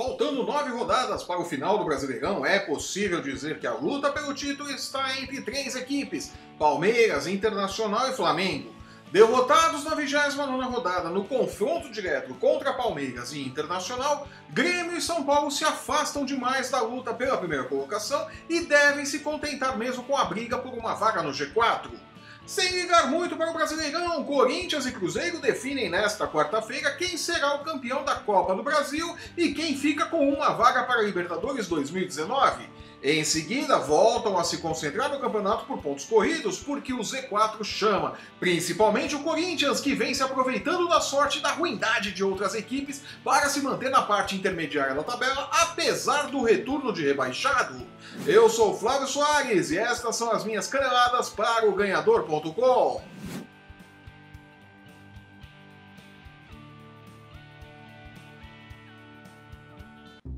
Faltando 9 rodadas para o final do Brasileirão, é possível dizer que a luta pelo título está entre 3 equipes: Palmeiras, Internacional e Flamengo. Derrotados na 29ª rodada no confronto direto contra Palmeiras e Internacional, Grêmio e São Paulo se afastam demais da luta pela primeira colocação e devem se contentar mesmo com a briga por uma vaga no G4. Sem ligar muito para o Brasileirão, Corinthians e Cruzeiro definem nesta quarta-feira quem será o campeão da Copa do Brasil e quem fica com uma vaga para a Libertadores 2019. Em seguida, voltam a se concentrar no campeonato por pontos corridos, porque o Z4 chama, principalmente o Corinthians, que vem se aproveitando da sorte e da ruindade de outras equipes para se manter na parte intermediária da tabela, apesar do retorno de rebaixado. Eu sou o Flávio Soares e estas são as minhas caneladas para o Ganhador.com.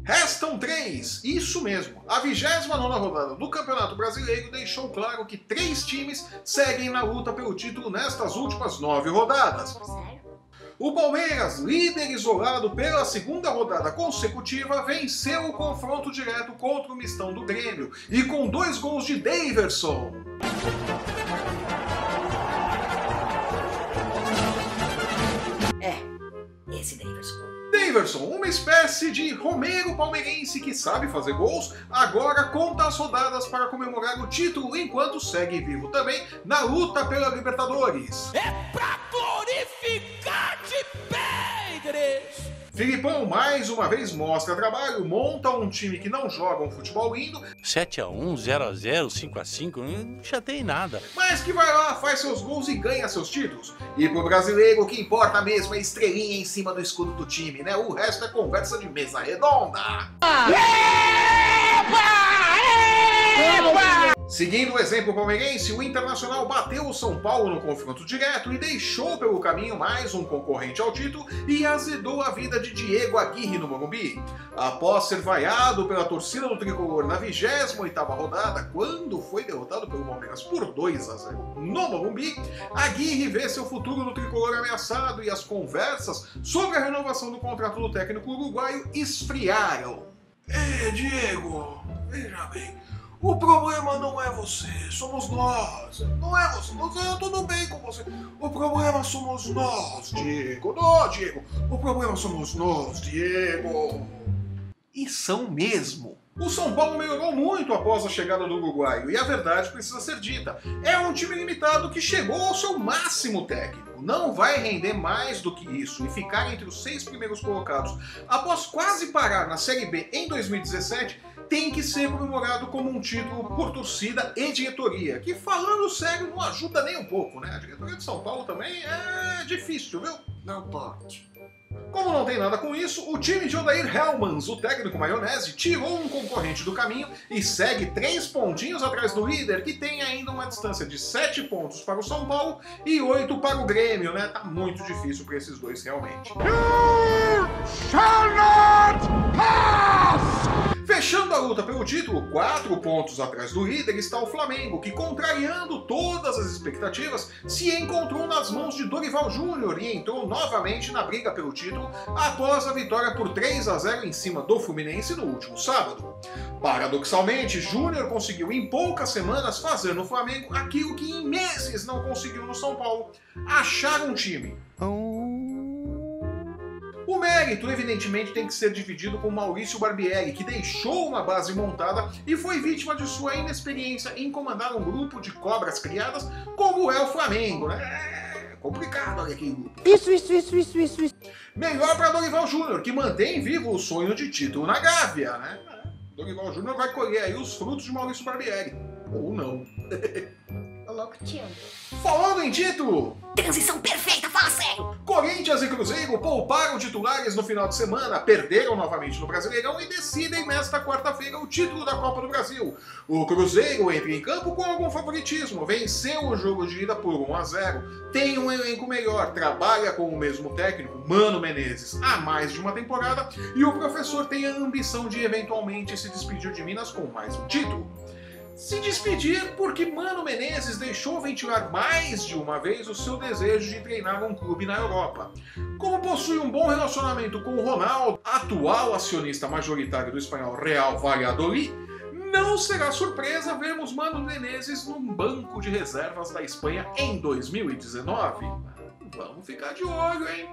Restam 3, isso mesmo. A 29ª rodada do Campeonato Brasileiro deixou claro que 3 times seguem na luta pelo título nestas últimas 9 rodadas. O Palmeiras, líder isolado pela 2ª rodada consecutiva, venceu o confronto direto contra o mistão do Grêmio e com 2 gols de Daverson. Esse Daverson. Daverson, uma espécie de Romero palmeirense que sabe fazer gols, agora conta as rodadas para comemorar o título enquanto segue vivo também na luta pela Libertadores. É pra glorificar de Pedres! Filipão mais uma vez mostra trabalho, monta um time que não joga um futebol lindo, 7-1, 0-0, 5-5, não chatei nada. mas que vai lá, faz seus gols e ganha seus títulos. E pro brasileiro o que importa mesmo é a estrelinha em cima do escudo do time, né? O resto é conversa de mesa redonda. Seguindo o exemplo palmeirense, o Internacional bateu o São Paulo no confronto direto e deixou pelo caminho mais um concorrente ao título e azedou a vida de Diego Aguirre no Morumbi. Após ser vaiado pela torcida do Tricolor na 28ª rodada, quando foi derrotado pelo Palmeiras por 2-0 no Morumbi, Aguirre vê seu futuro no Tricolor ameaçado e as conversas sobre a renovação do contrato do técnico uruguaio esfriaram. Diego, veja bem. O problema não é você, somos nós. Não é você, tudo bem com você. O problema somos nós, Diego. Não, Diego. O problema somos nós, Diego. E são mesmo. O São Paulo melhorou muito após a chegada do uruguaio, e a verdade precisa ser dita. É um time limitado que chegou ao seu máximo técnico. Não vai render mais do que isso e ficar entre os 6 primeiros colocados após quase parar na Série B em 2017, tem que ser comemorado como um título por torcida e diretoria, que falando sério não ajuda nem um pouco, né? A diretoria de São Paulo também é difícil, viu? Não pode. Como não tem nada com isso, o time de Odair Hellmans, o técnico maionese, tirou um concorrente do caminho e segue 3 pontinhos atrás do líder, que tem ainda uma distância de 7 pontos para o São Paulo e 8 para o Grêmio, né? Tá muito difícil para esses dois realmente. You shall not pass! Fechando a luta pelo título, 4 pontos atrás do líder está o Flamengo, que, contrariando todas as expectativas, se encontrou nas mãos de Dorival Júnior e entrou novamente na briga pelo título após a vitória por 3-0 em cima do Fluminense no último sábado. Paradoxalmente, Júnior conseguiu em poucas semanas fazer no Flamengo aquilo que em meses não conseguiu no São Paulo: achar um time. O mérito, evidentemente, tem que ser dividido com Maurício Barbieri, que deixou uma base montada e foi vítima de sua inexperiência em comandar um grupo de cobras criadas como é o Flamengo, né? É complicado, olha aqui. Isso. Melhor para Dorival Júnior, que mantém vivo o sonho de título na Gávea, né? Dorival Júnior vai colher aí os frutos de Maurício Barbieri. Ou não. Falando em título... Transição perfeita, fala sério! Corinthians e Cruzeiro pouparam titulares no final de semana, perderam novamente no Brasileirão e decidem nesta quarta-feira o título da Copa do Brasil. O Cruzeiro entra em campo com algum favoritismo, venceu o jogo de ida por 1-0, tem um elenco melhor, trabalha com o mesmo técnico, Mano Menezes, há mais de uma temporada, e o professor tem a ambição de eventualmente se despedir de Minas com mais um título. se despedir porque Mano Menezes deixou ventilar mais de uma vez o seu desejo de treinar um clube na Europa. Como possui um bom relacionamento com o Ronaldo, atual acionista majoritário do espanhol Real Valladolid, não será surpresa vermos Mano Menezes num banco de reservas da Espanha em 2019. Vamos ficar de olho, hein?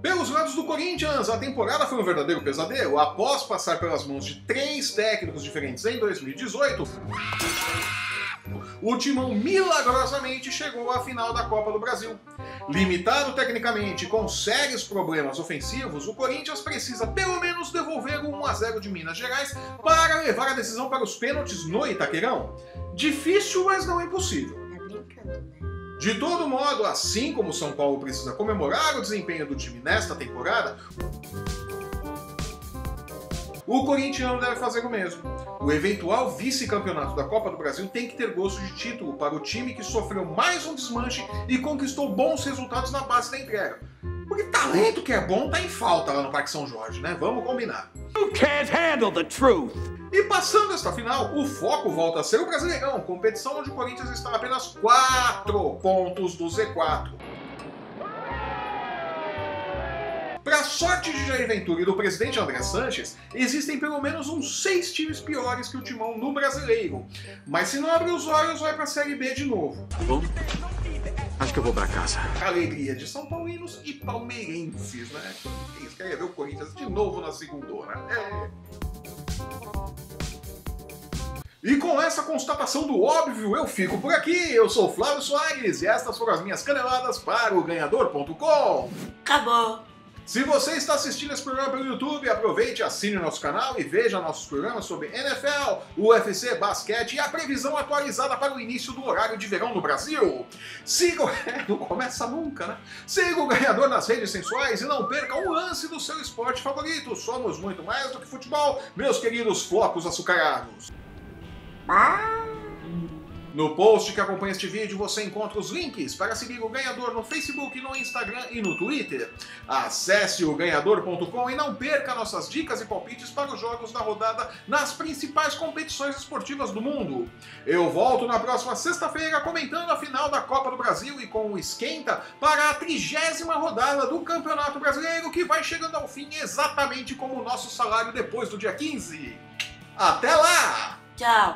Pelos lados do Corinthians, a temporada foi um verdadeiro pesadelo. Após passar pelas mãos de 3 técnicos diferentes em 2018, o Timão milagrosamente chegou à final da Copa do Brasil. Limitado tecnicamente com sérios problemas ofensivos, o Corinthians precisa pelo menos devolver o 1-0 de Minas Gerais para levar a decisão para os pênaltis no Itaquerão. Difícil, mas não impossível. Tá brincando, né? De todo modo, assim como o São Paulo precisa comemorar o desempenho do time nesta temporada, o corintiano deve fazer o mesmo. O eventual vice-campeonato da Copa do Brasil tem que ter gosto de título para o time que sofreu mais um desmanche e conquistou bons resultados na base da entrega. Porque talento que é bom tá em falta lá no Parque São Jorge, né? Vamos combinar. You can't handle the truth. E passando esta final, o foco volta a ser o Brasileirão, competição onde o Corinthians está a apenas 4 pontos do Z4. Para sorte de Jair Ventura e do presidente André Sanches, existem pelo menos uns 6 times piores que o Timão no Brasileiro. Mas se não abrir os olhos, vai para a Série B de novo. Bom, acho que eu vou para casa. Alegria de São Paulinos e palmeirenses, né? Eles querem ver o Corinthians de novo na segundona. E com essa constatação do óbvio, eu fico por aqui. Eu sou Flávio Soares e estas foram as minhas caneladas para o Ganhador.com. Acabou. Se você está assistindo esse programa pelo YouTube, aproveite, assine o nosso canal e veja nossos programas sobre NFL, UFC, basquete e a previsão atualizada para o início do horário de verão no Brasil. Siga o... Não começa nunca, né? Siga o Ganhador nas redes sensuais e não perca um lance do seu esporte favorito. Somos muito mais do que futebol, meus queridos flocos açucarados. No post que acompanha este vídeo você encontra os links para seguir o Ganhador no Facebook, no Instagram e no Twitter. Acesse o Ganhador.com e não perca nossas dicas e palpites para os jogos da rodada nas principais competições esportivas do mundo. Eu volto na próxima sexta-feira comentando a final da Copa do Brasil e com o esquenta para a 30ª rodada do Campeonato Brasileiro, que vai chegando ao fim exatamente como o nosso salário depois do dia 15. Até lá! Tchau.